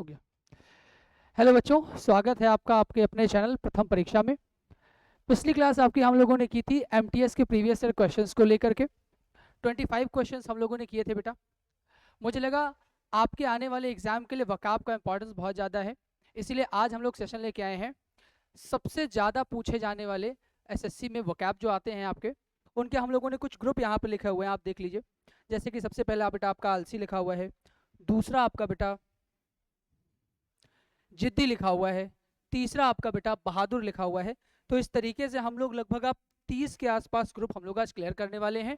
हो गया। हेलो बच्चों, स्वागत है आपका आपके अपने चैनल प्रथम परीक्षा में। पिछली क्लास आपकी हम लोगों ने की थी एमटीएस के प्रीवियस ईयर क्वेश्चंस को लेकर के। 25 क्वेश्चंस हम लोगों ने किए थे बेटा। मुझे लगा आपके आने वाले एग्जाम के लिए वकाब का इंपॉर्टेंस बहुत ज़्यादा है, इसीलिए आज हम लोग सेशन लेके आए हैं सबसे ज़्यादा पूछे जाने वाले एसएससी में वकाब जो आते हैं आपके, उनके हम लोगों ने कुछ ग्रुप यहाँ पे लिखे हुए हैं, आप देख लीजिए। जैसे कि सबसे पहला बेटा आपका आलसी लिखा हुआ है, दूसरा आपका बेटा जिद्दी लिखा हुआ है, तीसरा आपका बेटा बहादुर लिखा हुआ है। तो इस तरीके से हम लोग लगभग आप 30 के आसपास ग्रुप हम लोग आज क्लियर करने वाले हैं,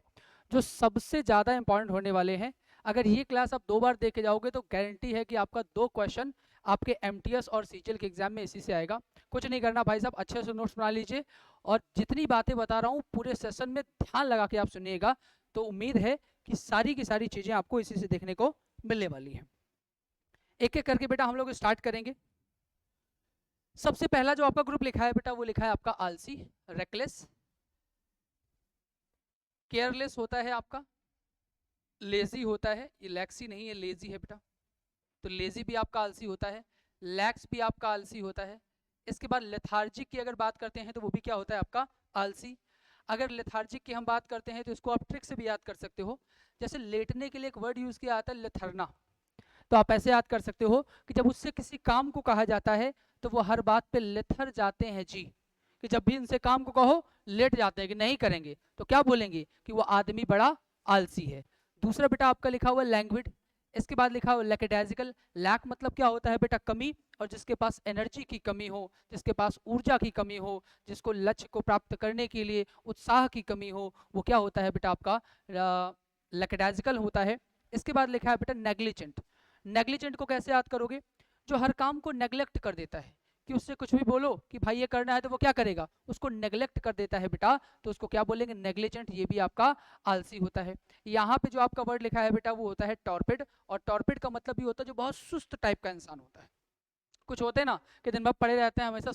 जो सबसे ज़्यादा इंपॉर्टेंट होने वाले हैं। अगर ये क्लास आप 2 बार देख के जाओगे तो गारंटी है कि आपका 2 क्वेश्चन आपके एमटीएस और सीजीएल के एग्जाम में इसी से आएगा। कुछ नहीं करना भाई साहब, अच्छे से नोट्स बना लीजिए और जितनी बातें बता रहा हूँ पूरे सेशन में ध्यान लगा के आप सुनिएगा, तो उम्मीद है कि सारी की सारी चीज़ें आपको इसी से देखने को मिलने वाली हैं। एक एक करके बेटा हम लोग स्टार्ट करेंगे। सबसे पहला जो आपका ग्रुप लिखा है बेटा वो लिखा है आपका आलसी, रेकलेस, केयरलेस होता है आपका, लेजी होता है, ये लैक्सी नहीं है लेजी है बेटा, तो लेजी भी आपका आलसी होता है, लैक्स भी आपका आलसी होता है। इसके बाद लेथार्जिक की अगर बात करते हैं तो वो भी क्या होता है आपका आलसी। अगर लेथार्जिक की हम बात करते हैं तो इसको आप ट्रिक से भी याद कर सकते हो। जैसे लेटने के लिए एक वर्ड यूज किया जाता है लेथरना, तो आप ऐसे याद कर सकते हो कि जब उससे किसी काम को कहा जाता है तो वो हर बात पे लेथर जाते हैं जी, कि जब भी इनसे काम को कहो लेट जाते हैं कि नहीं करेंगे, तो क्या बोलेंगे कि वो आदमी बड़ा आलसी है। दूसरा बेटा आपका लिखा हुआ लैंग्विड, इसके बाद लिखा हुआ लैकेडाइजिकल। लैक मतलब क्या होता है बेटा कमी, और जिसके पास एनर्जी की कमी हो, जिसके पास ऊर्जा की कमी हो, जिसको लक्ष्य को प्राप्त करने के लिए उत्साह की कमी हो, वो क्या होता है बेटा आपका लैकेडाइजिकल होता है। इसके बाद लिखा है बेटा नेग्लिजेंट। नेग्लिजेंट को कैसे याद करोगे? जो हर काम को नेग्लेक्ट कर देता है, कि उससे कुछ भी बोलो कि भाई ये करना है तो वो क्या करेगा, उसको नेग्लेक्ट कर देता है बेटा, तो उसको क्या बोलेंगे नेग्लिजेंट। ये भी आपका आलसी होता है। यहाँ पे जो आपका वर्ड लिखा है बेटा वो होता है टॉर्पिड, और टॉर्पिड का मतलब भी होता है जो बहुत सुस्त टाइप का इंसान होता है। कुछ होते हैं ना कि दिन भर पड़े रहते हैं, हमेशा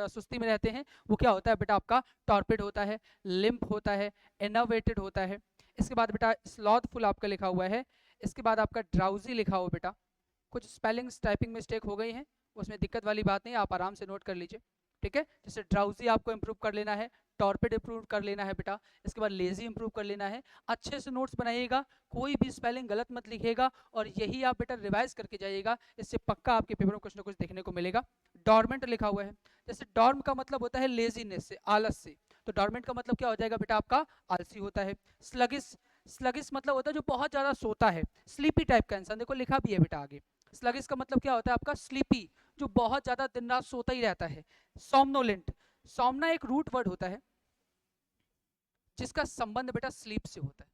सुस्ती में रहते हैं, वो क्या होता है बेटा आपका टॉर्पिड होता है। लिम्प होता है, इनोवेटेड होता है। इसके बाद बेटा स्लॉथफुल आपका लिखा हुआ है। इसके बाद आपका ड्राउजी लिखा हुआ बेटा। कुछ स्पेलिंग्स टाइपिंग मिस्टेक हो गई हैं, उसमें दिक्कत वाली बात नहीं, आप आराम से नोट कर लीजिए, ठीक है। जैसे ड्राउजी आपको इंप्रूव कर लेना है, टॉर्पिड इंप्रूव कर लेना है बेटा, इसके बाद लेजी इंप्रूव कर लेना है। अच्छे से नोट्स बनाइएगा, कोई भी स्पेलिंग गलत मत लिखिएगा, और यही आप बेटा रिवाइज करके जाइएगा, इससे पक्का आपके पेपर में कुछ ना कुछ देखने को मिलेगा। डॉर्मेंट लिखा हुआ है, जैसे डॉर्म का मतलब होता है लेजीनेस से, आलस से, तो डॉर्मेंट का मतलब क्या हो जाएगा बेटा आपका आलसी होता है। स्लगिस, स्लगिस मतलब होता है जो बहुत ज्यादा सोता है, स्लीपी टाइप का इंसान, देखो लिखा भी है बेटा आगे। स्लगिस का मतलब क्या होता है आपका स्लीपी, जो बहुत ज्यादा दिन रात सोता ही रहता है। सोमनोलेंट, सोमना एक रूट वर्ड होता है जिसका संबंध बेटा स्लीप से होता है।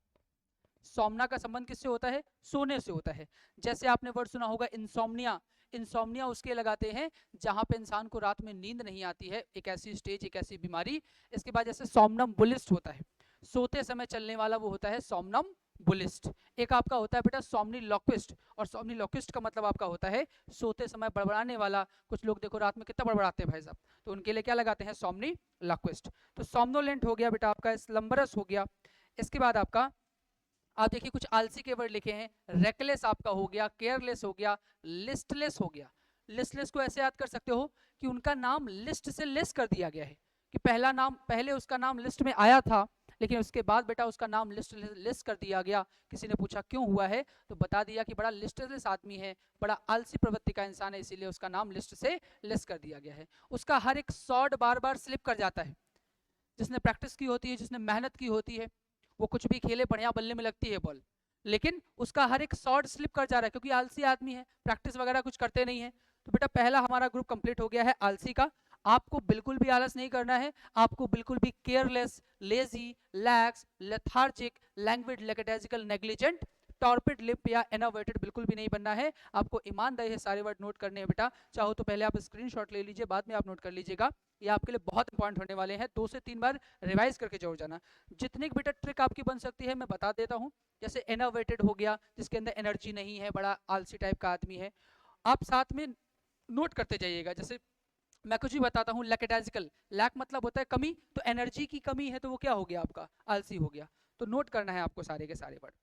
सोमना का संबंध किससे होता है? सोने से होता है। जैसे आपने वर्ड सुना होगा इंसोम्निया, इंसोम्निया उसके लगाते हैं जहां पे इंसान को रात में नींद नहीं आती है, एक ऐसी स्टेज, एक ऐसी बीमारी। इसके बाद जैसे सोमनम बुलिस्ट होता है, सोते समय चलने वाला, वो होता है सोमनम बुलिस्ट। एक आपका होता है बेटा सोमनीलॉक्विस्ट, और सोमनीलॉक्विस्ट का मतलब आपका होता है सोते समय बड़बड़ाने वाला। कुछ लोग देखो रात में कितना बड़बड़ाते हैं भाई साहब, तो उनके लिए क्या लगाते हैं? सोमनीलॉक्विस्ट। तो सोमनोलेंट हो गया बेटा आपका, स्लम्बरस हो गया। इसके बाद आपका आप देखिए कुछ आलसी के वर्ड लिखे हैं, रेकलेस आपका हो गया, केयरलेस हो गया, लिस्टलेस हो गया। लिस्टलेस को ऐसे याद कर सकते हो कि उनका नाम लिस्ट से लेस कर दिया गया है, कि पहला नाम, पहले उसका नाम लिस्ट में आया था लेकिन उसके बाद बेटा उसका नाम लिस्ट लेस कर दिया गया। किसी ने पूछा क्यों हुआ है, तो बता दिया कि बड़ा लिस्टलेस आदमी है, बड़ा आलसी प्रवृत्ति का इंसान है, इसीलिए उसका नाम लिस्ट से लेस कर दिया गया है। उसका हर एक शॉट बार बार स्लिप कर जाता है। जिसने प्रैक्टिस की होती है, जिसने मेहनत की होती है, वो कुछ भी खेले बढ़िया बल्ले में लगती है बॉल, लेकिन उसका हर एक शॉट स्लिप कर जा रहा है क्योंकि आलसी आदमी है, प्रैक्टिस वगैरह कुछ करते नहीं है। तो बेटा पहला हमारा ग्रुप कंप्लीट हो गया है आलसी का। आपको बिल्कुल भी आलस नहीं करना है, आपको बिल्कुल भी careless, lazy, lax, lethargic, languid, lackadaisical, negligent, torpid, limp या इनोवेटेड बिल्कुल भी नहीं बनना है। आपको ईमानदारी से सारे वर्ड नोट करने हैं बेटा। चाहो तो पहले आप स्क्रीनशॉट ले लीजिए, बाद में आप नोट कर लीजिएगा, ये आपके लिए बहुत इंपॉर्टेंट होने वाले हैं। 2 से 3 बार रिवाइज करके जरूर जाना। जितनी बेटा ट्रिक आपकी बन सकती है मैं बता देता हूँ। जैसे इनोवेटेड हो गया, जिसके अंदर एनर्जी नहीं है, बड़ा आलसी टाइप का आदमी है, आप साथ में नोट करते जाइएगा। जैसे मैं कुछ भी बताता हूँ, लैकेटाइजिकल, लैक मतलब होता है कमी, तो एनर्जी की कमी है तो वो क्या हो गया आपका आलसी हो गया। तो नोट करना है आपको सारे के सारे वर्ड।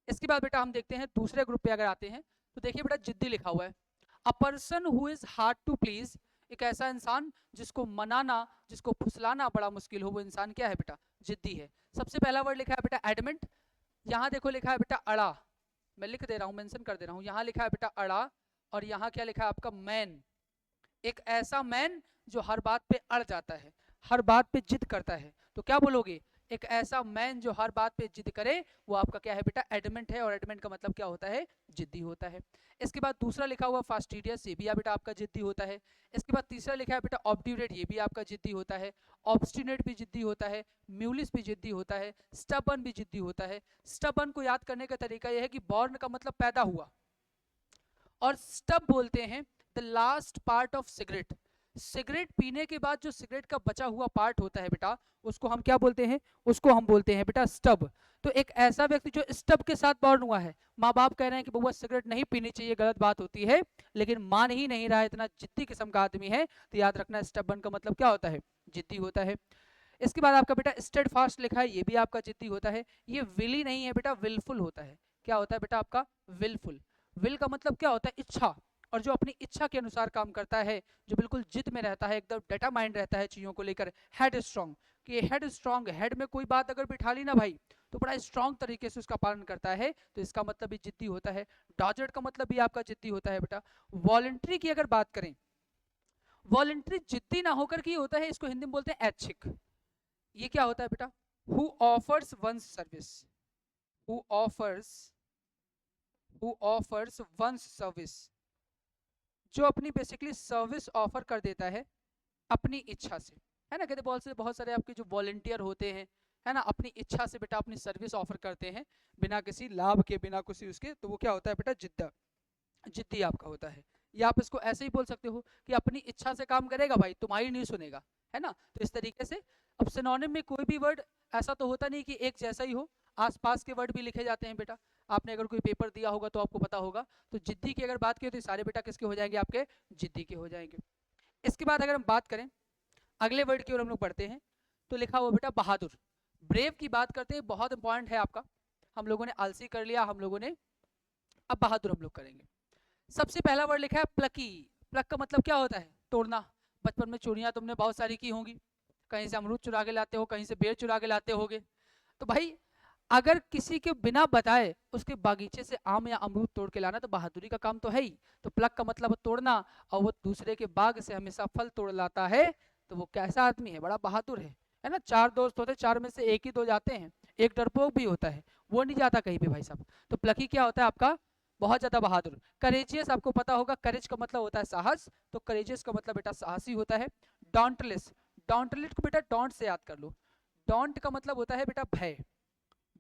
इसके बाद बेटा हम देखते हैं दूसरे ग्रुप पे अगर आते हैं, तो देखिए बेटा जिद्दी लिखा हुआ है। A person who is hard to please, एक ऐसा इंसान जिसको मनाना, जिसको फुसलाना बड़ा मुश्किल हो, वो इंसान क्या है बेटा? जिद्दी है। सबसे पहला वर्ड लिखा है बेटा एडमेंट, यहाँ देखो लिखा है बेटा अड़ा, मैं लिख दे रहा हूँ, मेंशन कर दे रहा हूँ, यहाँ लिखा है बेटा अड़ा, और यहाँ क्या लिखा है आपका? मैन। एक ऐसा मैन जो हर बात पे अड़ जाता है, हर बात पे जिद करता है, तो क्या बोलोगे? एक ऐसा मैन जो हर बात पे जिद करे, वो आपका क्या है बेटा? एडमेंट है, और एडमेंट का मतलब क्या होता है? जिद्दी होता है। इसके बाद दूसरा लिखा हुआ फास्टिडियस, ये भी बेटा आपका जिद्दी होता है। इसके बाद तीसरा लिखा है बेटा ऑब्ड्यूरेट, ये भी आपका जिद्दी होता है। ऑब्स्टिनेट भी जिद्दी होता है, म्यूलिस भी जिद्दी होता है, स्टबर्न भी जिद्दी होता है। स्टबर्न को याद करने का तरीका यह है कि बॉर्न का मतलब पैदा हुआ, और स्टब बोलते हैं the last part of cigarette. Cigarette पीने के बाद जो सिगरेट का बचा हुआ पार्ट होता है बेटा, उसको हम क्या बोलते हैं? उसको हम बोलते हैं बेटा स्टब। तो एक ऐसा व्यक्ति जो स्टब के साथ बॉर्न हुआ है, माँ बाप कह रहे हैं कि बउआ सिगरेट नहीं पीनी चाहिए, गलत बात होती है, लेकिन मान ही नहीं रहा है, इतना जिद्दी किस्म का आदमी है, तो याद रखना स्टबर्न का मतलब क्या होता है? जिद्दी होता है। इसके बाद आपका बेटा स्टेड फास्ट लिखा है, ये भी आपका जिद्दी होता है। ये विली नहीं है बेटा, विलफुल होता है। क्या होता है बेटा आपका? विलफुल। विल का मतलब क्या होता है? इच्छा, और जो अपनी इच्छा के अनुसार काम करता है, जो बिल्कुल जिद में रहता है, एकदम डेटरमाइंड रहता है चीजों को लेकर। हेड स्ट्रांग, कि हेड स्ट्रांग, हेड में कोई बात अगर बिठा ली ना भाई, तो बड़ा स्ट्रांग तरीके से उसका पालन करता है, तो इसका मतलब भी जिद्दी होता है। डॉजेड का मतलब भी आपका जिद्दी होता है बेटा। वॉलंटरी की अगर बात करें, वॉलंटरी जिद्दी ना होकर की होता है, इसको हिंदी में बोलते हैं ऐच्छिक। ये क्या होता है बेटा? Who offers one's service, who offers, who offers one's service, जो अपनी बेसिकली सर्विस ऑफर कर देता है अपनी इच्छा से, है ना। कहते बहुत सारे आपके जो वॉलंटियर होते हैं, है ना, अपनी इच्छा से बेटा अपनी सर्विस ऑफर करते हैं, बिना किसी लाभ के, बिना किसी उसके, तो वो क्या होता है बेटा? जिद्दा, जिद्दी आपका होता है। या आप इसको ऐसे ही बोल सकते हो कि अपनी इच्छा से काम करेगा भाई, तुम्हारी नहीं सुनेगा, है ना। तो इस तरीके से अब सिनोनिम में कोई भी वर्ड ऐसा तो होता नहीं कि एक जैसा ही हो, आसपास के वर्ड भी लिखे जाते हैं बेटा। आपने अगर कोई पेपर दिया होगा तो आपको पता होगा। तो जिद्दी की अगर बात करें तो सारे बेटा किसके हो जाएंगे? आपके जिद्दी के हो जाएंगे। इसके बाद अगर हम बात करें अगले वर्ड की ओर हम लोग बढ़ते हैं, तो लिखा हुआ बेटा बहादुर। ब्रेव की बात करते हैं, बहुत इंपॉर्टेंट है आपका। हम लोगों ने आलसी कर लिया हम लोगों ने, अब बहादुर हम लोग करेंगे। सबसे पहला वर्ड लिखा है प्लकी। प्लक का मतलब क्या होता है? तोड़ना। बचपन में चोरियां तुमने बहुत सारी की होंगी, कहीं से अमरूद चुरा के लाते हो, कहीं से बेर चुरा के लाते होगे। तो भाई अगर किसी के बिना बताए उसके बागीचे से आम या अमरूद तोड़ के लाना, तो बहादुरी का काम तो है ही। तो प्लक का मतलब तोड़ना, और वो दूसरे के बाग से हमेशा फल तोड़ लाता है, तो वो कैसा आदमी है? बड़ा बहादुर है ना। चार दोस्त होते, चार में से एक ही दो जाते हैं, एक डरपोक भी होता है, वो नहीं जाता कहीं पे भाई साहब। तो प्लकी क्या होता है आपका? बहुत ज्यादा बहादुर। करेजियस आपको पता होगा, करेज का मतलब होता है साहस, तो करेजियस का मतलब बेटा साहसी होता है। डॉन्टलेस, डॉन्टलेस को बेटा डॉन्ट से याद कर लो। डॉन्ट का मतलब होता है बेटा भय।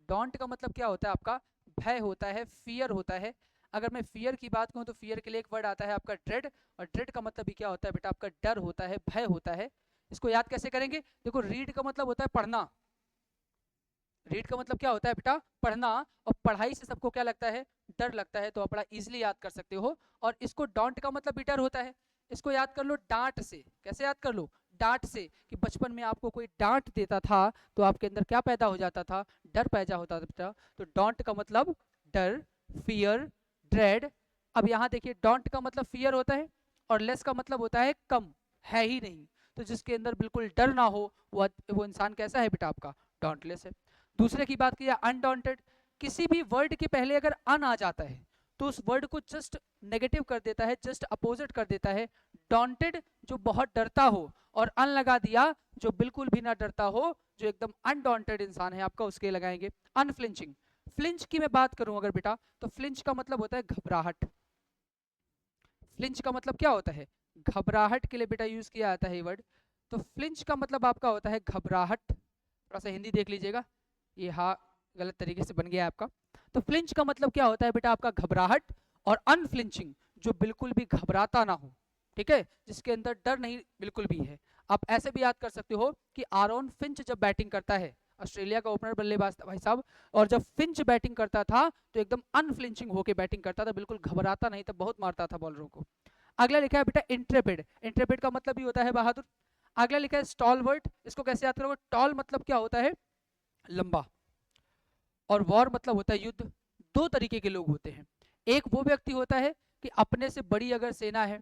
डोंट का मतलब क्या होता है आपका? भय होता है, फियर होता है। अगर मैं फियर की बात करूं तो फियर के लिए एक वर्ड आता है आपका ड्रेड, और ड्रेड का मतलब भी क्या होता है बेटा? आपका डर होता है, भय होता है। इसको याद कैसे करेंगे? देखो, रीड का मतलब होता है पढ़ना। रीड का मतलब क्या होता है बेटा? पढ़ना। और पढ़ाई से सबको क्या लगता है? डर लगता है, तो आप बड़ा इजिली याद कर सकते हो। और इसको डोंट का मतलब भी डर होता है। इसको याद कर लो डांट से। कैसे याद कर लो? डांट से, कि बचपन में आपको कोई डांट देता था तो आपके अंदर क्या पैदा हो जाता था? डर पैदा होता था। तो डोंट का मतलब डर, फियर, ड्रेड। अब यहाँ देखिए, डोंट का मतलब फियर होता है, और लेस का मतलब होता है कम, है ही नहीं। तो जिसके अंदर बिल्कुल डर ना हो, वो इंसान कैसा है बेटा? आपका डोंटलेस है। दूसरे की बात किया अनडॉन्टेड। किसी भी वर्ड के पहले अगर अन आ जाता है तो उस वर्ड को जस्ट नेगेटिव कर देता है, जस्ट अपोजिट कर देता है। डॉन्टेड जो बहुत डरता हो, और अन लगा दिया जो बिल्कुल भी ना डरता हो, जो एकदम अनडॉन्टेड इंसान है आपका, उसके लगाएंगे। अनफ्लिंचिंग। फ्लिंच की मैं बात करूं अगर बेटा, तो फ्लिंच का मतलब होता है घबराहट। फ्लिंच का मतलब क्या होता है? घबराहट के लिए बेटा यूज किया जाता है ये वर्ड। तो फ्लिंच का मतलब आपका होता है घबराहट। थोड़ा सा हिंदी देख लीजिएगा, ये हाँ गलत तरीके से बन गया है आपका। तो फ्लिंच का मतलब क्या होता है बेटा? आपका घबराहट। और अनफ्लिंचिंग जो बिल्कुल भी घबराता ना हो, ठीक है, जिसके अंदर डर नहीं बिल्कुल भी है। आप ऐसे भी याद कर सकते हो कि आरोन फिंच जब बैटिंग करता है, ऑस्ट्रेलिया का ओपनर बल्लेबाज था भाई साहब, और जब फिंच बैटिंग करता था तो एकदम अनफ्लिंचिंग होकर बैटिंग करता था, बिल्कुल घबराता नहीं था, बहुत मारता था बॉलरों को। अगला लिखा है बेटा इंट्रेपिड। इंट्रेपिड का मतलब भी होता है बहादुर। अगला लिखा है स्टॉलवर्ट। इसको कैसे याद करोगे? टॉल मतलब क्या होता है? लंबा, और वॉर मतलब होता है युद्ध। दो तरीके के लोग होते हैं। एक वो व्यक्ति होता है कि अपने से बड़ी अगर सेना है,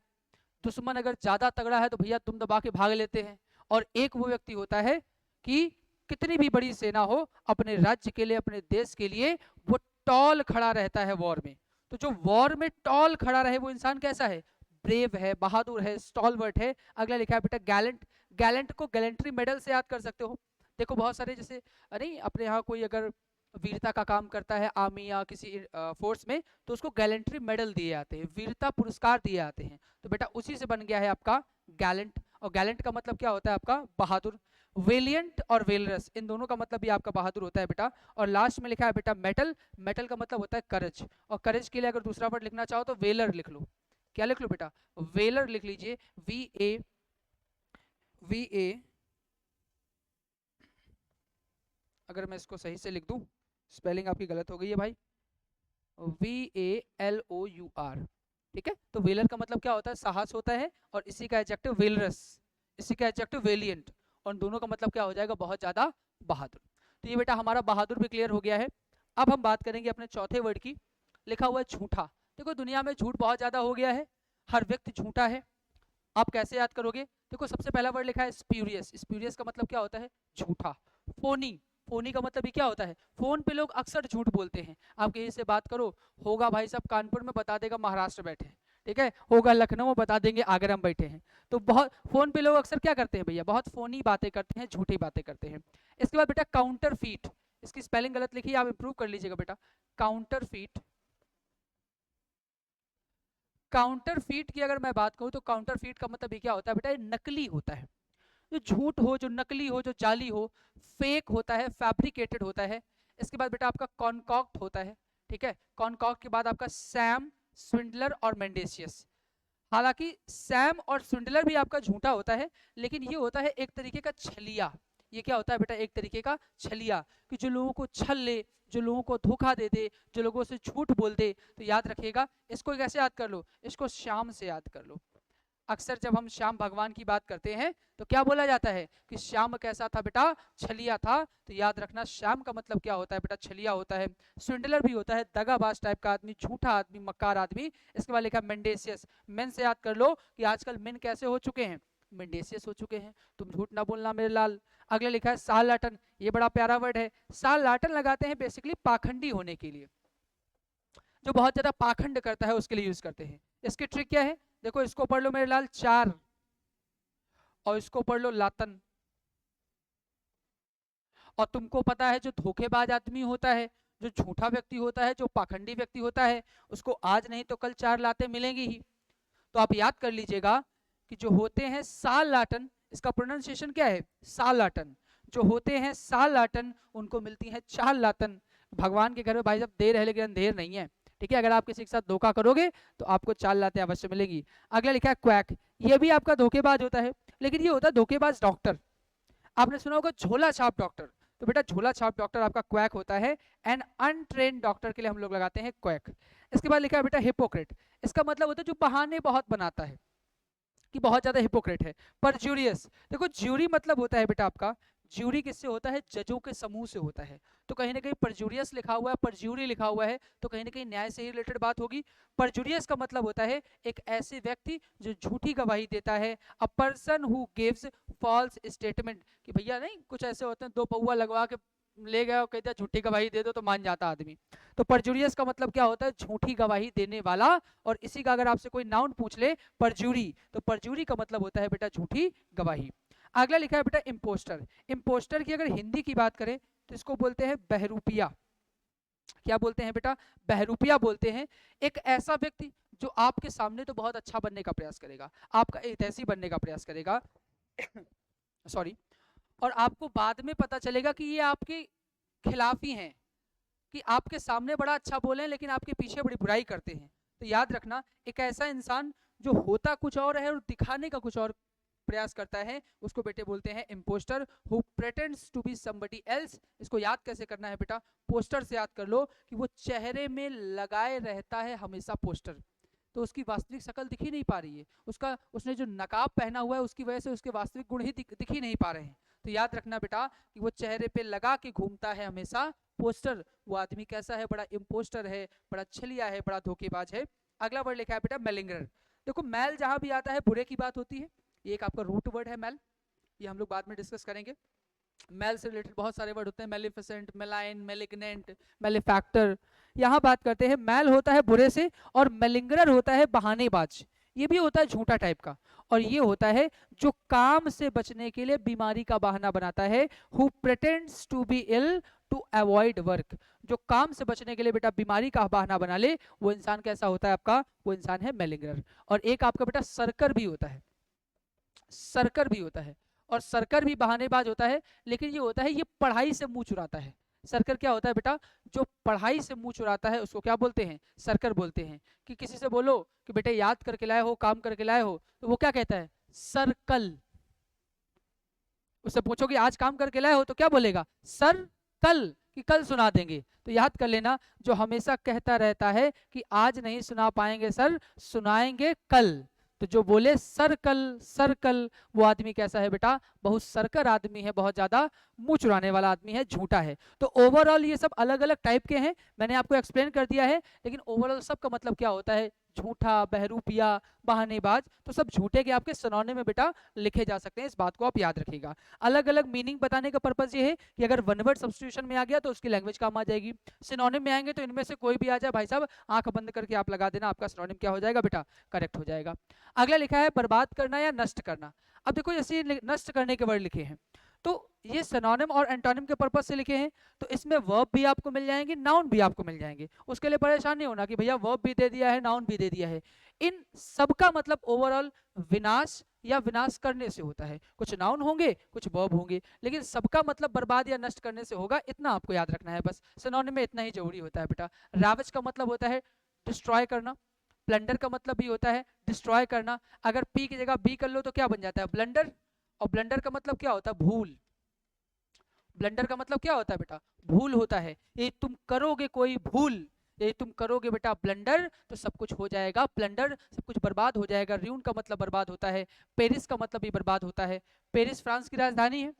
दुश्मन अगर ज्यादा तगड़ा है तो भैया तुम दबा के भाग लेते हैं। और एक वो व्यक्ति होता है कि कितनी भी बड़ी सेना हो, अपने राज्य के लिए, अपने देश के लिए वो टॉल खड़ा रहता है वॉर में। तो जो वॉर में टॉल खड़ा रहे वो इंसान कैसा है? ब्रेव है, बहादुर है, स्टॉलवर्ट है। अगला लिखा है बेटा गैलेंट। गैलेंट को गैलेंट्री मेडल से याद कर सकते हो। देखो बहुत सारे जैसे नहीं अपने यहाँ कोई अगर वीरता का काम करता है आर्मी या किसी फोर्स में, तो उसको गैलेंट्री मेडल दिए जाते हैं, वीरता पुरस्कार दिए जाते हैं। तो बेटा उसी से बन गया है आपका गैलेंट। और गैलेंट का मतलब क्या होता है आपका? बहादुर। वेलियंट और वेलरस, इन दोनों का मतलब भी आपका बहादुर होता है बेटा। और लास्ट में लिखा है बेटा मेटल। मेटल का मतलब होता है करेज। और करेज के लिए अगर दूसरा वर्ड लिखना चाहो तो वेलर लिख लो। क्या लिख लो बेटा? वेलर लिख लीजिए। वी ए अगर मैं इसको सही से लिख दूं, स्पेलिंग आपकी गलत हो गई है भाई, VALOUR। ठीक है, तो वेलर का मतलब क्या होता है? साहस होता है। और इसी का एडजेक्टिव वेलरस, इसी का एडजेक्टिव वेलिएंट। और दोनों का मतलब क्या हो जाएगा? बहुत ज्यादा बहादुर। तो ये बेटा हमारा बहादुर भी क्लियर हो गया है। अब हम बात करेंगे अपने चौथे वर्ड की। लिखा हुआ है झूठा। देखो दुनिया में झूठ बहुत ज्यादा हो गया है, हर व्यक्ति झूठा है। आप कैसे याद करोगे? देखो सबसे पहला वर्ड लिखा है स्प्यूरियस। स्प्यूरियस का मतलब क्या होता है? झूठा। फोनी। फोनी का मतलब भी क्या होता है? फोन पे लोग अक्सर झूठ बोलते हैं। आप किसी से बात करो, होगा भाई साहब कानपुर में, बता देगा महाराष्ट्र बैठे हैं। ठीक है, होगा लखनऊ में, बता देंगे आगरा में बैठे हैं। तो बहुत फोन पे लोग अक्सर क्या करते हैं भैया? बहुत फोनी बातें करते हैं, झूठी बातें करते हैं। इसके बाद बेटा काउंटर फीट। इसकी स्पेलिंग गलत लिखी है, आप इंप्रूव कर लीजिएगा बेटा। Counter feet. काउंटर फीट की अगर मैं बात करूं तो काउंटर फीट का मतलब ये क्या होता है बेटा? ये नकली होता है। जो झूठ हो, जो नकली हो, जो जाली हो, फेक होता है, फैब्रिकेटेड होता है। इसके बाद बेटा आपका कॉन्कॉक्ट होता है। ठीक है, कॉन्कॉक्ट के बाद आपका सैम, स्विंडलर और मेंडेसियस। हालांकि सैम और स्विंडलर भी आपका झूठा होता है, लेकिन ये होता है एक तरीके का छलिया। ये क्या होता है बेटा? एक तरीके का छलिया, कि जो लोगों को छल ले, जो लोगों को धोखा दे दे, जो लोगों से झूठ बोल दे। तो याद रखिएगा, इसको कैसे याद कर लो? इसको श्याम से याद कर लो। अक्सर जब हम श्याम भगवान की बात करते हैं तो क्या बोला जाता है? कि श्याम कैसा था बेटा? छलिया था। तो याद रखना श्याम का मतलब क्या होता है बेटा? छलिया होता है। स्विंडलर भी होता है, दगाबाज टाइप का आदमी, झूठा आदमी, मक्कार आदमी। इसके बाद लिखा मेंडेसियस। मेन से याद कर लो कि आजकल मेन कैसे हो चुके हैं? मेंडेसियस हो चुके हैं। तुम झूठ ना बोलना मेरे लाल। अगला लिखा है सालाटन। ये बड़ा प्यारा वर्ड है। सालाटन लगाते हैं बेसिकली पाखंडी होने के लिए, जो बहुत ज्यादा पाखंड करता है उसके लिए यूज करते हैं। इसकी ट्रिक क्या है? देखो इसको पढ़ लो मेरे लाल चार, और इसको पढ़ लो लातन। और तुमको पता है जो धोखेबाज आदमी होता है, जो झूठा व्यक्ति होता है, जो पाखंडी व्यक्ति होता है, उसको आज नहीं तो कल चार लातें मिलेंगी ही। तो आप याद कर लीजिएगा कि जो होते हैं साल लाटन, इसका प्रोनाउंसिएशन क्या है? साल लाटन। जो होते हैं साल लाटन उनको मिलती है चार लातन। भगवान के घर में भाई साहब देर है लेकिन अंधेर नहीं है। ठीक है, अगर आप किसी के साथ धोखा करोगे तो आपको चार लातें अवश्य मिलेगी। अगला लिखा है क्वैक। ये भी आपका धोखेबाज होता है, लेकिन ये होता है धोखेबाज डॉक्टर। आपने सुना होगा झोला छाप डॉक्टर। तो बेटा झोला छाप डॉक्टर आपका क्वैक होता है। एंड अनट्रेन्ड डॉक्टर के लिए हम लोग लगाते हैं क्वैक। इसके बाद लिखा है बेटा हिपोक्रेट। इसका मतलब होता है जो बहाने बहुत बनाता है, कि बहुत ज्यादा हिपोक्रेट है। परज्यूरियस। देखो ज्यूरी मतलब होता है बेटा आपका, ज्यूरी किससे होता है? जजों के समूह से होता है। तो कहीं ना कहीं परज्यूरियस लिखा हुआ है, परज्यूरी लिखा हुआ है, तो कहीं ना कहीं न्याय से ही रिलेटेड बात होगी। परज्यूरियस का मतलब होता है एक ऐसे व्यक्ति जो झूठी गवाही देता है। A person who gives false statement. कि भैया नहीं कुछ ऐसे होते हैं, दो पौवा लगवा के ले गए और कहते हैं झूठी गवाही दे दो, तो मान जाता आदमी। तो परज्यूरियस का मतलब क्या होता है? झूठी गवाही देने वाला। और इसी का अगर आपसे कोई नाउन पूछ ले परज्यूरी, तो परज्यूरी का मतलब होता है बेटा झूठी गवाही। अगला लिखा है बेटा इम्पोस्टर। इम्पोस्टर की अगर हिंदी की बात करें तो इसको बोलते हैं बहरूपिया। क्या बोलते हैं बेटा? बहरूपिया बोलते हैं। एक ऐसा व्यक्ति जो आपके सामने तो बहुत अच्छा बनने का प्रयास करेगा, आपका हितैषी बनने का प्रयास करेगा सॉरी, और आपको बाद में पता चलेगा कि ये आपके खिलाफ ही हैं, कि आपके सामने बड़ा अच्छा बोले लेकिन आपके पीछे बड़ी बुराई करते हैं। तो याद रखना, एक ऐसा इंसान जो होता कुछ और है और दिखाने का कुछ और प्रयास करता है, उसको बेटे बोलते हैं impostor. Who pretends to be somebody else. इसको याद कैसे करना है बेटा? पोस्टर से याद कर लो कि वो चेहरे में लगाए रहता है हमेशा पोस्टर, तो उसकी वास्तविक शक्ल दिख ही नहीं पा रही है। उसने जो नकाब पहना हुआ है उसकी वजह से उसके वास्तविक गुण ही दिख ही नहीं पा रहे हैं। तो याद रखना बेटा कि वो चेहरे पे लगा के घूमता है हमेशा पोस्टर। वो आदमी कैसा है? बड़ा इम्पोस्टर है, बड़ा छलिया है, बड़ा धोखेबाज है। अगला वर्ड लिखा है बेटा मेलिंगर। देखो मैल जहां भी आता है बुरे की बात होती है, ये एक आपका रूट वर्ड है मैल, ये हम लोग बाद में डिस्कस करेंगे। मेल से रिलेटेड बहुत सारे वर्ड होते हैं, मेलिफिसेंट, मेलाइन, मेलिग्नेंट, मेलिफैक्टर। यहाँ बात करते हैं मैल होता है बुरे से, और मेलिंगरर होता है बहानेबाज, ये भी होता है झूठा टाइप का, और ये होता है जो काम से बचने के लिए बीमारी का बहाना बनाता है, who pretends to be ill to avoid work. जो काम से बचने के लिए बेटा बीमारी का बहाना बना ले, वो इंसान कैसा होता है आपका, वो इंसान है मेलिंगरर। और एक आपका बेटा सर्कर भी होता है, सर्कर भी होता है, और सर्कर भी बहानेबाज होता है, लेकिन ये होता है ये पढ़ाई से मुंह चुराता है। सर्कर क्या होता है बेटा, जो पढ़ाई से मुंह चुराता है उसको क्या बोलते हैं, सर्कर बोलते हैं। कि किसी से बोलो कि बेटे याद करके लाए हो, काम करके लाए हो, तो वो क्या कहता है, सर्कल। उससे पूछोगे आज काम करके लाए हो तो क्या बोलेगा, सर कल, कि कल सुना देंगे। तो याद कर लेना, जो हमेशा कहता रहता है कि आज नहीं सुना पाएंगे सर, सुनाएंगे कल, तो जो बोले सर कल, वो आदमी कैसा है बेटा, बहुत सरकर आदमी है, बहुत ज्यादा मुंह चुराने वाला आदमी है, झूठा है। तो ओवरऑल ये सब अलग अलग टाइप के हैं, मैंने आपको एक्सप्लेन कर दिया है, लेकिन ओवरऑल सबका मतलब क्या होता है, झूठा, बहरूपिया, बहानेबाज, तो सब झूठे के आपके सिनोनिम में बेटा लिखे जा सकते हैं, इस बात को आप याद रखिएगा। अलग अलग मीनिंग बताने का पर्पज ये है कि अगर वन वर्ड सब्स्टिट्यूशन में आ गया तो उसकी लैंग्वेज काम आ जाएगी, सिनोनिम में आएंगे तो इनमें से कोई भी आ जाए भाई साहब, आंख बंद करके आप लगा देना, आपका सिनोनिम क्या हो जाएगा बेटा, करेक्ट हो जाएगा। अगला लिखा है बर्बाद करना या नष्ट करना। अब देखो जैसे नष्ट करने के वर्ड लिखे हैं, तो ये सिनोनिम और एंटोनिम के पर्पज से लिखे हैं, तो इसमें वर्ब भी आपको मिल जाएंगे, नाउन भी आपको मिल जाएंगे, उसके लिए परेशान नहीं होना कि भैया वर्ब भी दे दिया है, नाउन भी दे दिया है। इन सबका मतलब ओवरऑल विनाश या विनाश करने से होता है, कुछ नाउन होंगे कुछ वर्ब होंगे, लेकिन सबका मतलब बर्बाद या नष्ट करने से होगा, इतना आपको याद रखना है बस, सिनोनिम में इतना ही जरूरी होता है बेटा। रावज का मतलब होता है डिस्ट्रॉय करना, प्लंडर का मतलब भी होता है डिस्ट्रॉय करना, अगर पी की जगह बी कर लो तो क्या बन जाता है, ब्लंडर, और ब्लंडर का मतलब क्या होता है, भूल। ब्लंडर का मतलब क्या होता है बेटा, भूल होता है। ये तुम करोगे कोई भूल, ये तुम करोगे बेटा ब्लंडर, तो सब कुछ हो जाएगा प्लंडर, सब कुछ बर्बाद हो जाएगा। र्यून का मतलब बर्बाद होता है, पेरिस का मतलब भी बर्बाद होता है। पेरिस फ्रांस की राजधानी है,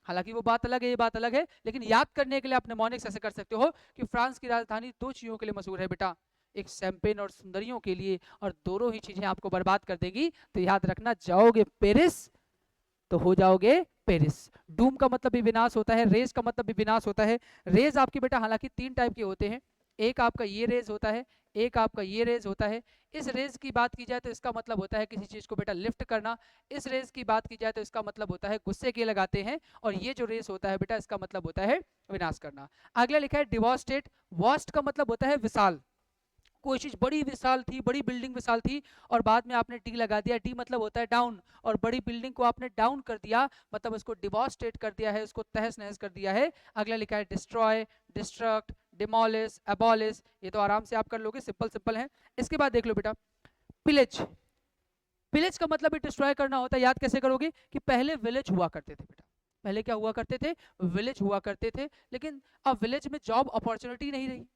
हालांकि वो बात अलग है, ये बात अलग है, लेकिन याद करने के लिए आप निमोनिक्स ऐसे कर सकते हो कि फ्रांस की राजधानी दो चीजों के लिए मशहूर है बेटा, एक शैंपेन और सुंदरियों के लिए, और दोनों ही चीजें आपको बर्बाद कर देगी, तो याद रखना जाओगे पेरिस तो हो जाओगे पेरिस। डूम का मतलब भी विनाश होता है, रेज का मतलब भी विनाश होता है। रेज आपकी बेटा हालांकि तीन टाइप के होते हैं, एक आपका ये रेज होता है, एक आपका ये रेज होता है। इस रेज की बात की जाए तो इसका मतलब होता है किसी चीज को बेटा लिफ्ट करना, इस रेज की बात की जाए तो इसका मतलब होता है गुस्से के लगाते हैं, और ये जो रेज होता है बेटा इसका मतलब होता है विनाश करना। अगला लिखा है डिवॉस्टेट, वॉस्ट का मतलब होता है विशाल, कोई चीज बड़ी विशाल थी, बड़ी बिल्डिंग विशाल थी, और बाद में आपने डी लगा दिया, डी मतलब होता है डाउन, और बड़ी बिल्डिंग को आपने डाउन कर दिया, मतलब उसको डिवॉस्टेट कर दिया है, उसको तहस नहस कर दिया है। अगला लिखा है डिस्ट्रॉय, डिस्ट्रक्ट, डिमोलिश, एबॉलिश, ये तो आराम से आप कर लोगे, सिंपल सिंपल है। इसके बाद देख लो बेटा पिलेज, पिलेज का मतलब भी डिस्ट्रॉय करना होता है, याद कैसे करोगे कि पहले विलेज हुआ करते थे बेटा, पहले क्या हुआ करते थे, विलेज हुआ करते थे, लेकिन अब विलेज में जॉब अपॉर्चुनिटी नहीं रही,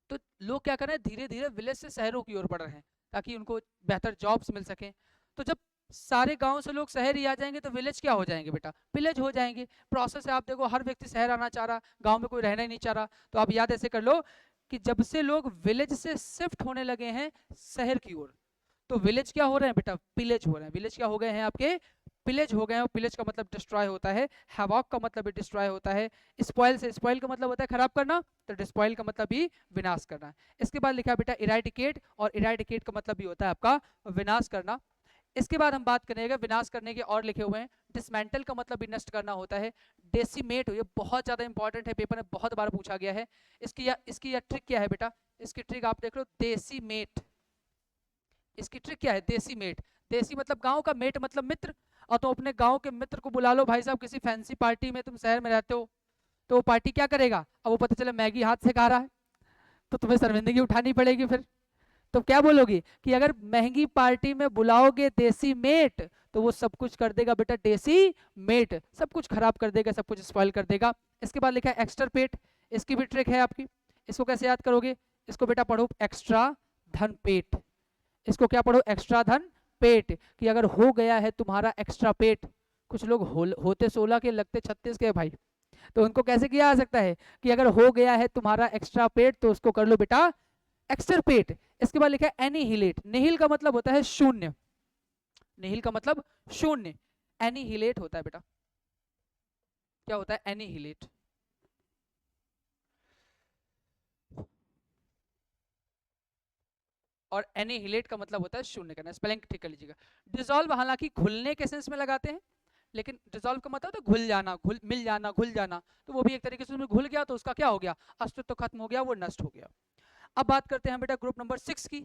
तो लोग क्या कर रहे हैं, धीरे धीरे विलेज से शहरों की ओर बढ़ रहे हैं ताकि उनको बेहतर जॉब्स मिल सकें। तो जब सारे गांव से लोग शहर ही आ जाएंगे तो विलेज क्या हो जाएंगे बेटा, विलेज हो जाएंगे। प्रोसेस है, आप देखो हर व्यक्ति शहर आना चाह रहा, गांव में कोई रहना ही नहीं चाह रहा, तो आप याद ऐसे कर लो कि जब से लोग विलेज से शिफ्ट होने लगे हैं शहर की ओर, तो विलेज क्या हो रहे हैं बेटा, पिलेज हो रहे हैं। विलेज क्या हो गए हैं आपके, पिलेज हो गए हैं। पिलेज का मतलब डिस्ट्रॉय होता है, हैवॉक का मतलब भी डिस्ट्रॉय होता है। स्पॉइल से, स्पॉइल का मतलब होता है खराब करना, तो डिस्पॉइल का मतलब भी विनाश करना। इसके बाद लिखा है बेटा इराडिकेट, और इराडिकेट का मतलब भी होता है आपका विनाश करना। इसके बाद हम बात करेंगे विनाश करने के और लिखे हुए हैं, डिसमेंटल का मतलब भी नष्ट करना होता है। डेसिमेट, ये बहुत ज्यादा इंपॉर्टेंट है, पेपर में बहुत बार पूछा गया है। इसकी ट्रिक क्या है बेटा, इसकी ट्रिक आप देख लो, डेसिमेट, इसकी ट्रिक क्या है, देसी मेट, देसी मतलब गांव का, मेट मतलब मित्र, और तुम अपने गांव के मित्र को बुला लो भाई साहब किसी फैंसी पार्टी में, तुम शहर में रहते हो, तो वो पार्टी क्या करेगा, अब वो पता चले मैगी हाथ से खा रहा है, तो तुम्हें शर्मिंदगी उठानी पड़ेगी फिर। तो क्या बोलोगे कि अगर महंगी पार्टी में बुलाओगे देसी मेट, तो वो सब कुछ कर देगा बेटा, देसी मेट सब कुछ खराब कर देगा, सब कुछ स्पॉइल कर देगा। इसके बाद लिखा है एक्स्ट्रापेट, इसकी भी ट्रिक है आपकी, इसको कैसे याद करोगे, इसको बेटा पढ़ो एक्स्ट्रा धन पेट, इसको क्या पढ़ो, एक्स्ट्रा धन पेट, कि अगर हो गया है तुम्हारा एक्स्ट्रा पेट, कुछ लोग होते 16 के लगते 36 के भाई, तो उनको कैसे किया जा सकता है कि अगर हो गया है तुम्हारा एक्स्ट्रा पेट तो उसको कर लो बेटा एक्सटरपेट, इसके बाद लिखा है एनिहिलेट, निहिल का मतलब होता है शून्य, निहिल का मतलब शून्य, एनिहिलेट होता है बेटा, क्या होता है एनिहिलेट। और एनिहिलेट का मतलब होता है शून्य करना, स्पेलिंग ठीक कर लीजिएगा। डिसॉल्व हालांकि घुलने के सेंस में लगाते हैं, लेकिन डिसॉल्व का मतलब होता है घुल जाना, घुल मिल जाना, घुल जाना, तो वो भी एक तरीके से उसमें घुल गया तो उसका क्या हो गया, अस्तित्व खत्म हो गया, वो नष्ट हो गया। अब बात करते हैं बेटा ग्रुप नंबर 6 की,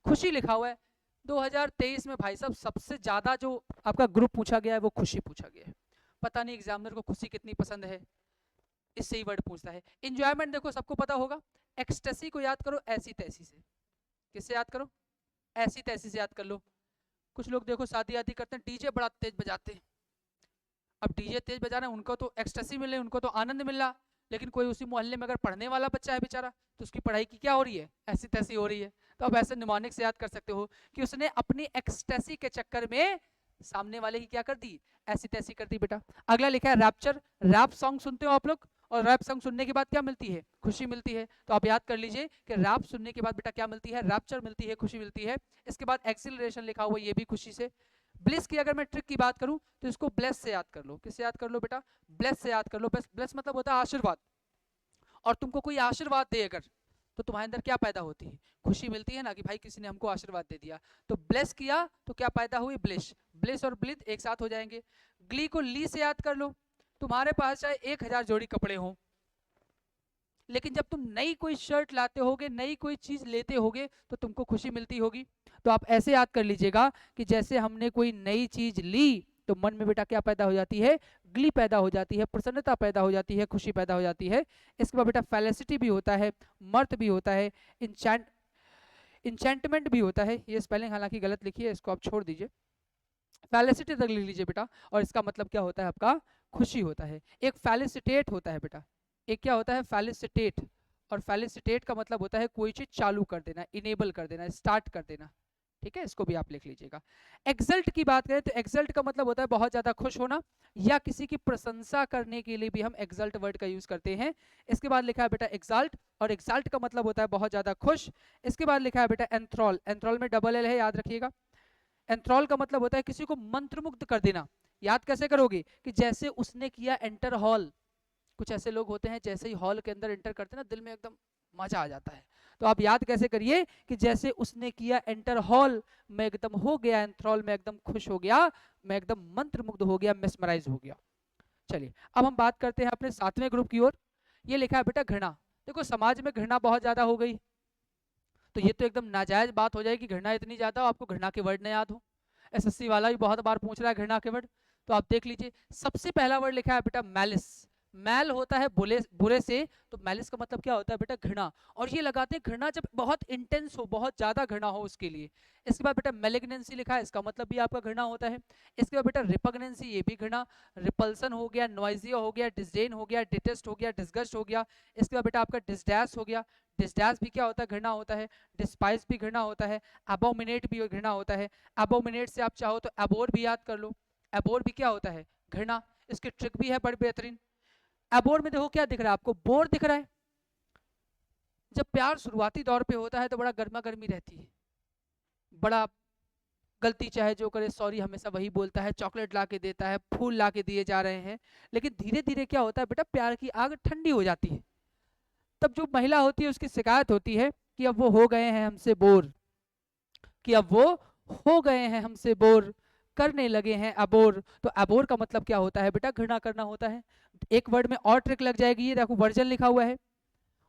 खुशी लिखा हुआ है। 2023 में भाई साहब सबसे ज्यादा जो आपका ग्रुप पूछा गया है वो खुशी पूछा गया है। पता नहीं एग्जामिनर को खुशी कितनी पसंद है, इससे ही वर्ड पूछता है। इंजॉयमेंट देखो सबको पता होगा, एक्सटेसी को याद करो ऐसी तैसी से, किससे याद करो, ऐसी तैसी से याद कर लो। कुछ लोग देखो शादी आदि करते हैं डीजे बड़ा तेज बजाते हैं, अब डीजे तेज बजा रहे हैं उनको तो एक्सटेसी मिल रही, उनको तो आनंद मिल रहा, लेकिन कोई उसी मोहल्ले में अगर पढ़ने वाला बच्चा है बेचारा तो उसकी पढ़ाई की क्या हो रही है, ऐसी तैसी हो रही है। तो आप ऐसे निमोनिक से याद कर सकते हो कि उसने अपनी एक्सटेसी के चक्कर में सामने वाले की क्या कर दी, ऐसी तैसी कर दी बेटा। अगला लिखा है रैप्चर, रैप सॉन्ग सुनते हो आप लोग, और रैप सॉन्ग सुनने के बाद क्या मिलती है, खुशी मिलती है, तो आप याद कर लीजिए कि रैप सुनने के बाद बेटा क्या मिलती है, रैप्चर मिलती है, खुशी मिलती है। इसके बाद एक्सिलरेशन लिखा हुआ ये भी खुशी से। ब्लिस की अगर मैं ट्रिक की बात करूं तो इसको ब्लेस से याद कर लो, किससे याद कर लो बेटा, ब्लेस से याद कर लो। ब्लेस मतलब होता है आशीर्वाद, और तुमको कोई आशीर्वाद दे अगर तो तुम्हारे अंदर क्या पैदा होती है, खुशी मिलती है ना, कि भाई किसी ने हमको आशीर्वाद दे दिया। तो ब्लेस किया तो क्या पैदा हुई, ब्लिश, ब्लिस और ब्लिथ एक साथ हो जाएंगे। ग्ली को ली से याद कर लो, तुम्हारे पास चाहे 1000 जोड़ी कपड़े हों, लेकिन जब तुम नई कोई शर्ट लाते होगे, नई कोई चीज लेते होगे तो तुमको खुशी मिलती होगी। तो आप ऐसे याद कर लीजिएगा कि जैसे हमने कोई नई चीज ली तो मन में बेटा क्या पैदा हो जाती है, ग्ली पैदा हो जाती है, प्रसन्नता पैदा हो जाती है, खुशी पैदा हो जाती है। इसके बाद बेटा फेलिसिटी भी होता है, मर्त भी होता है, इंचेंटमेंट भी होता है। ये स्पेलिंग हालांकि गलत लिखी है, इसको आप छोड़ दीजिए, फेलिसिटी तक लिख लीजिए बेटा। और इसका मतलब क्या होता है आपका, खुशी होता है। एक फेलिसिटेट होता है बेटा, एक क्या होता है फेलिसिटेट, और फेलिसिटेट का मतलब होता है कोई चीज चालू कर देना, इनेबल कर देना, स्टार्ट कर देना, ठीक है, इसको भी आप लिख लीजिएगा। एक्सल्ट की बात करें तो एक्सल्ट का मतलब होता है बहुत ज्यादा खुश होना, या किसी की प्रशंसा करने के लिए भी हम एक्सल्ट वर्ड का यूज करते हैं। इसके बाद लिखा है बेटा एक्सल्ट, और एक्सल्ट का मतलब होता है बहुत ज्यादा खुश। इसके बाद लिखा है बेटा एंथ्रॉल, एंथ्रॉल में डबल एल है याद रखिएगा। एंथ्रॉल का मतलब होता है किसी को मंत्रमुग्ध कर देना। याद कैसे करोगे, कि जैसे उसने किया एंटर हॉल, कुछ ऐसे लोग होते हैं जैसे ही हॉल के अंदर एंटर करते हैं ना दिल में एकदम मजा आ जाता है, तो आप याद कैसे करिए कि जैसे उसने किया एंटर हॉल, मैं एकदम हो गया एंथ्रॉल, मैं एकदम खुश हो गया, मैं एकदम मंत्रमुग्ध हो गया, मेस्मराइज हो गया। चलिए अब हम बात करते हैं अपने 7वें ग्रुप की ओर। ये लिखा है बेटा घृणा। देखो समाज में घृणा बहुत ज्यादा हो गई, तो ये तो एकदम नाजायज बात हो जाएगी, घृणा इतनी ज्यादा आपको घृणा के वर्ड न याद हो। एसएससी वाला भी बहुत बार पूछ रहा है घृणा के वर्ड, तो आप देख लीजिए। सबसे पहला वर्ड लिखा है बेटा मैलिस, मैल होता है बुरे बुरे से, तो मैलिस का मतलब क्या होता है बेटा घृणा, और ये लगाते हैं घृणा जब बहुत इंटेंस हो, बहुत ज्यादा घृणा हो उसके लिए। इसके बाद बेटा मेलिग्नेंसी लिखा है, इसका मतलब भी आपका घृणा होता है। इसके बाद बेटा रिपग्नेंसी, ये भी घृणा, रिपल्सन हो गया, नॉइजिया हो गया, डिसडेन हो गया, डिटेस्ट हो गया, डिसगस्ट हो गया। इसके बाद बेटा आपका डिसडैश हो गया, डिसडैश भी क्या होता है, घृणा होता है। डिस्पाइस भी घृणा होता है, अबोमिनेट भी घृणा होता है। अबोमिनेट से आप चाहो तो अबोर भी याद कर लो, अबोर भी क्या होता है, घृणा। इसकी ट्रिक भी है बड़ी बेहतरीन। अबोर में देखो क्या दिख रहा है आपको, बोर दिख रहा है। जब प्यार शुरुआती दौर पे होता है तो बड़ा गर्मा गर्मी रहती है, बड़ा गलती चाहे जो करे सॉरी हमेशा वही बोलता है, चॉकलेट ला के देता है, फूल ला के दिए जा रहे हैं। लेकिन धीरे धीरे क्या होता है बेटा, प्यार की आग ठंडी हो जाती है। तब जो महिला होती है उसकी शिकायत होती है कि अब वो हो गए हैं हमसे बोर, कि अब वो हो गए हैं हमसे बोर, करने लगे हैं अबोर। तो अबोर का मतलब क्या होता है बेटा, घृणा करना होता है। एक वर्ड में और ट्रिक लग जाएगी, ये देखो वर्जन लिखा हुआ है,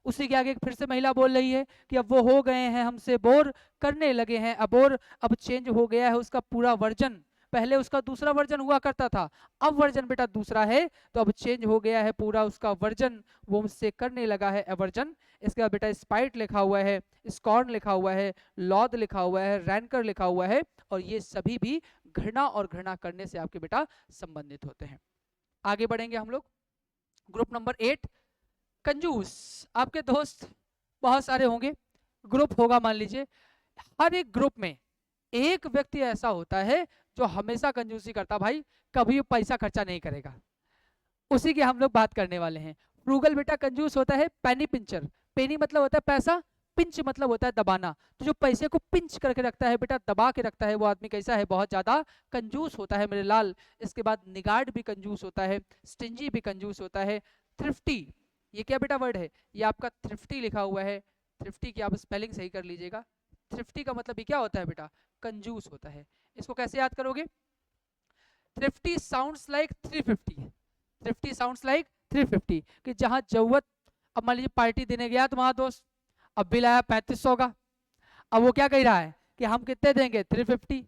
उसी के आगे फिर से महिला बोल रही है कि अब वो हो गए हैं हमसे बोर, करने लगे हैं अबोर। अब चेंज हो गया है उसका पूरा वर्जन, पहले उसका दूसरा वर्जन हुआ करता था, अब वर्जन बेटा दूसरा है, तो अब चेंज हो गया है पूरा उसका वर्जन, वो मुझसे करने लगा है एवर्जन। इसके बाद बेटा स्पाइट लिखा हुआ है, स्कॉर्न लिखा हुआ है, लॉद लिखा हुआ है, रैंकर लिखा हुआ है, और ये सभी भी घृणा और घृणा करने से आपके बेटा संबंधित होते हैं। आगे बढ़ेंगे हम लोग। ग्रुप नंबर 8 कंजूस। आपके दोस्त बहुत सारे होंगे, ग्रुप होगा मान लीजिए, हर एक ग्रुप में एक व्यक्ति ऐसा होता है जो हमेशा कंजूसी करता, भाई कभी पैसा खर्चा नहीं करेगा, उसी की हम लोग बात करने वाले हैं। फ्रूगल बेटा कंजूस होता है, पेनी पिंचर, पेनी मतलब होता है पैसा, पिंच मतलब होता है दबाना, तो जो पैसे को पिंच करके रखता है बेटा, दबा के रखता है, वो आदमी कैसा है, बहुत ज्यादा कंजूस होता है मेरे लाल। इसके बाद निगार्ड भी कंजूस होता है, स्टिंजी भी कंजूस होता है, थ्रिफ्टी, ये क्या बेटा वर्ड है, ये आपका थ्रिफ्टी लिखा हुआ है, थ्रिफ्टी की आप स्पेलिंग सही कर लीजिएगा। थ्रिफ्टी का मतलब ये क्या होता है बेटा, कंजूस होता है। इसको कैसे याद करोगे, thrifty sounds like 350, thrifty sounds like 350, कि जहां जरूरत, अब मान लीजिए पार्टी देने गया तुम्हारा दोस्त, अब बिल आया 3500 का, अब वो क्या कह रहा है कि हम कितने देंगे 350,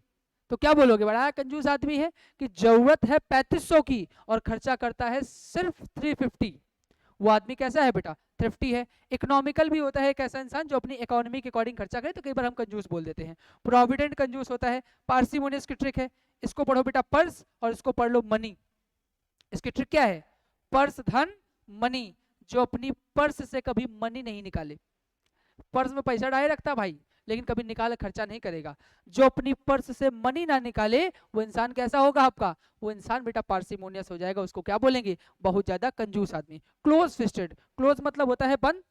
तो क्या बोलोगे, बड़ा कंजूस आदमी है कि जरूरत है 3500 की और खर्चा करता है सिर्फ 350, वो आदमी कैसा है बेटा, थ्रिफ्टी है। इकोनॉमिकल भी होता है एक ऐसा इंसान जो अपनी इकोनॉमी के अकॉर्डिंग खर्चा करे, तो कई बार हम कंजूस बोल देते हैं। प्रोविडेंट कंजूस होता है। पार्सिमोनियस की ट्रिक है, इसको पढ़ो बेटा पर्स और इसको पढ़ लो मनी। इसकी ट्रिक क्या है, पर्स धन मनी, जो अपनी पर्स से कभी मनी नहीं निकाले, पर्स में पैसा डाले रखता भाई लेकिन कभी निकाल खर्चा नहीं करेगा, जो अपनी पर्स से मनी ना निकाले वो इंसान कैसा होगा आपका, वो इंसान बेटा पार्सिमोनियस हो जाएगा, उसको क्या बोलेंगे, बहुत ज्यादा कंजूस आदमी। क्लोज फिस्टेड, क्लोज मतलब होता है बंद,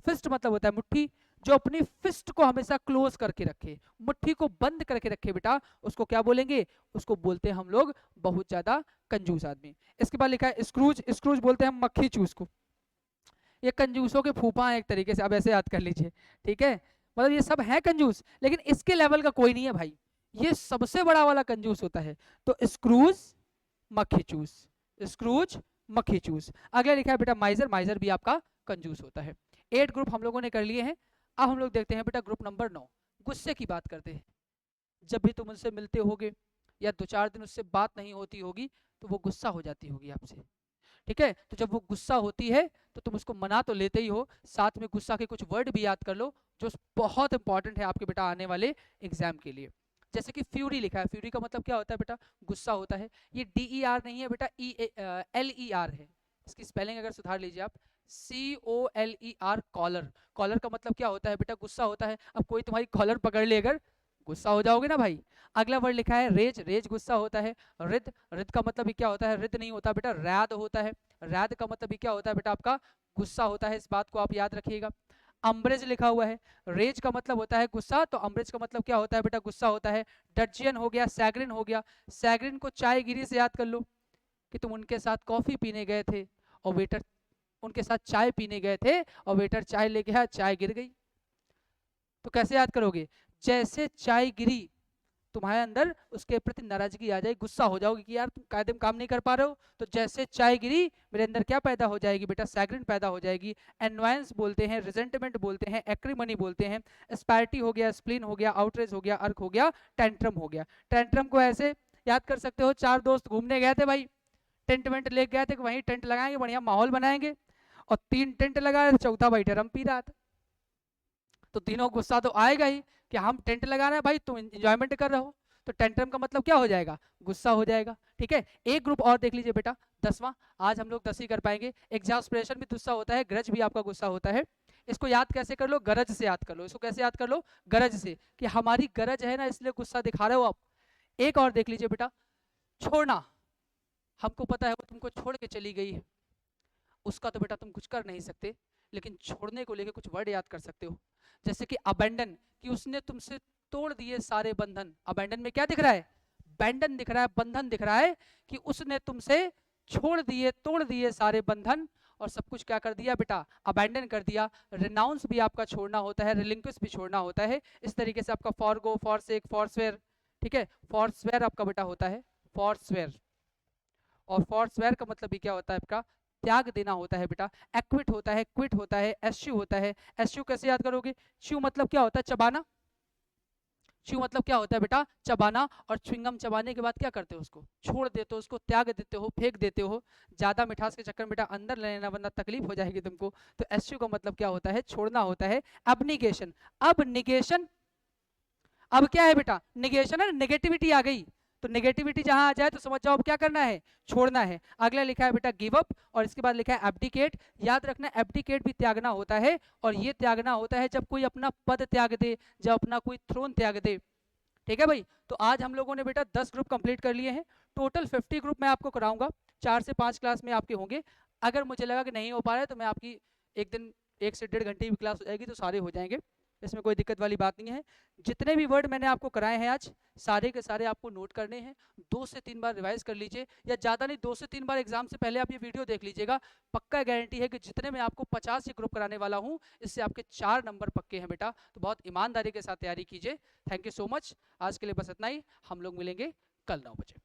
फिस्ट मतलब होता है मुट्ठी, जो अपनी फिस्ट को हमेशा क्लोज करके रखे, मुट्ठी को बंद करके रखे बेटा, उसको क्या बोलेंगे, उसको बोलते हैं हम लोग बहुत ज्यादा कंजूस आदमी। इसके बाद लिखा है स्क्रूज, स्क्रूज बोलते हैं मक्खी चूस को, ये कंजूसों के फूफा हैं एक तरीके से, अब ऐसे याद कर लीजिए, ठीक है, मतलब ये सब है कंजूस लेकिन इसके लेवल का कोई नहीं है भाई, ये सबसे बड़ा वाला कंजूस होता है। तो स्क्रूज मक्खी चूस, स्क्रूज मक्खी चूस। अगला लिखा है बेटा माइजर, माइजर भी आपका कंजूस होता है। 8 ग्रुप हम लोगों ने कर लिए हैं। अब हम लोग देखते हैं बेटा ग्रुप नंबर 9, गुस्से की बात करते हैं। जब भी तुम उनसे मिलते होगे या 2-4 दिन उससे बात नहीं होती होगी तो वो गुस्सा हो जाती होगी आपसे, ठीक है, तो जब वो गुस्सा होती है तो तुम उसको मना तो लेते ही हो, साथ में गुस्सा के कुछ वर्ड भी याद कर लो जो बहुत इंपॉर्टेंट है आपके बेटा आने वाले एग्जाम के लिए। जैसे कि फ्यूरी लिखा है, फ्यूरी का मतलब क्या होता है बेटा, गुस्सा होता है। ये DER नहीं है बेटा, LER है, इसकी स्पेलिंग अगर सुधार लीजिए आप, COLER, कॉलर। कॉलर का मतलब क्या होता है बेटा, गुस्सा होता है। अब कोई तुम्हारी कॉलर पकड़ ले अगर, गुस्सा हो जाओगे ना भाई। अगला वर्ड लिखा है रेज, रेज गुस्सा होता है। रिद, रिद का मतलब क्या होता है, रिद नहीं होता बेटा, रैद होता है। रैद का मतलब क्या होता है बेटा आपका, गुस्सा होता है, इस बात को आप याद रखिएगा। अम्ब्रेज लिखा हुआ है, रेज का मतलब होता है गुस्सा, तो अम्ब्रेज का मतलब क्या होता है बेटा, गुस्सा होता है। डर्जियन हो गया, सैग्रिन हो गया। सैग्रिन को चाय गिरी से याद कर लो कि तुम उनके साथ कॉफी पीने गए थे और वेटर, उनके साथ चाय पीने गए थे और वेटर चाय ले गया, चाय गिर गई, तो कैसे याद करोगे, जैसे चाय गिरी तुम्हारे अंदर उसके प्रति नाराजगी आ जाएगी, गुस्सा हो जाओगे कि यार तुम कायदे में काम नहीं कर पा रहे हो, तो जैसे चाय गिरी मेरे अंदर क्या पैदा हो जाएगी बेटा, सैग्रिन पैदा हो जाएगी। एनवायंस बोलते हैं, रिजेंटमेंट बोलते हैं, एक्रीमनी बोलते हैं। स्पैरिटी हो गया, स्प्लीन हो गया, आउटरेज हो गया, अर्क हो गया, टेंट्रम हो गया। टेंट्रम को ऐसे याद कर सकते हो, 4 दोस्त घूमने गए थे भाई, टेंट वेंट ले गए थे, वहीं टेंट लगाएंगे, बढ़िया माहौल बनाएंगे, और 3 टेंट लगाए, चौथा भाई रम पी रहा था, तो तीनों गुस्सा तो आएगा ही कि हम टेंट लगा रहे हैं भाई, तुम इंजॉयमेंट कर रहे हो, तो टेंट्रम का मतलब क्या हो जाएगा, गुस्सा हो जाएगा, ठीक है। एक ग्रुप और देख लीजिए बेटा, 10वां, आज हम लोग 10 ही कर पाएंगे। एग्जास्परेशन भी गुस्सा होता है, ग्रज भी आपका गुस्सा होता है। इसको याद कैसे कर लो, गरज से याद कर लो, इसको कैसे याद कर लो, गरज से, कि हमारी गरज है ना इसलिए गुस्सा दिखा रहे हो आप। एक और देख लीजिए बेटा, छोड़ना, हमको पता है वो तुमको छोड़ के चली गई है, उसका तो बेटा तुम कुछ कर नहीं सकते, लेकिन छोड़ने को लेके कुछ वर्ड याद कर सकते हो, जैसे कि अबेंडन, कि उसने तुमसे तोड़ दिए सारे बंधन। अबेंडन में क्या दिख रहा है, बैंडन दिख रहा है, बंधन दिख रहा है, कि उसने तुमसे छोड़ दिए, तोड़ दिए सारे बंधन और सब कुछ क्या कर दिया बेटा, अबेंडन कर दिया। रिनाउंस भी आपका छोड़ना होता है, रिलिंक्विश भी छोड़ना होता है। इस तरीके से आपका फॉरगो, फॉरसेक, फॉरस्वेयर, ठीक है, फॉरस्वेयर आपका बेटा होता है, फॉरस्वेयर। और फॉरस्वेयर का मतलब भी क्या होता है आपका, त्याग देना होता है बेटा। एक्विट होता है, क्विट होता है, एश्यू होता है। एश्यू कैसे याद करोगे, च्यू मतलब क्या होता है, चबाना, च्यू मतलब क्या होता है बेटा, चबाना। और च्युइंगम चबाने के बाद क्या करते हो, उसको छोड़ देते हो, उसको त्याग देते हो, फेंक देते हो, ज्यादा मिठास के चक्कर में बेटा अंदर ले लेना वरना तकलीफ हो जाएगी तुमको। तो एश्यू का मतलब क्या होता है, छोड़ना होता है। अबनिगेशन, अब निगेशन, अब क्या है बेटा, निगेशन है, नेगेटिविटी आ गई, तो नेगेटिविटी जहां आ जाए तो समझ जाओ अब क्या करना है, छोड़ना है। अगला लिखा है बेटा गिव अप, और इसके बाद लिखा है एब्डिकेट। याद रखना एब्डिकेट भी त्यागना होता है, और ये त्यागना होता है जब कोई अपना पद त्याग दे, जब अपना कोई थ्रोन त्याग दे, ठीक है भाई। तो आज हम लोगों ने बेटा 10 ग्रुप कंप्लीट कर लिए हैं, टोटल 50 ग्रुप मैं आपको कराऊंगा, 4 से 5 क्लास में आपके होंगे। अगर मुझे लगा कि नहीं हो पा रहा है तो मैं आपकी एक दिन 1 से 1.5 घंटे की क्लास हो जाएगी तो सारे हो जाएंगे, इसमें कोई दिक्कत वाली बात नहीं है। जितने भी वर्ड मैंने आपको कराए हैं आज, सारे के सारे आपको नोट करने हैं, 2 से 3 बार रिवाइज कर लीजिए, या ज़्यादा नहीं 2 से 3 बार एग्जाम से पहले आप ये वीडियो देख लीजिएगा। पक्का गारंटी है कि जितने मैं आपको 50 ग्रुप कराने वाला हूँ, इससे आपके 4 नंबर पक्के हैं बेटा। तो बहुत ईमानदारी के साथ तैयारी कीजिए। Thank you so much. आज के लिए बस इतना ही, हम लोग मिलेंगे कल 9 बजे।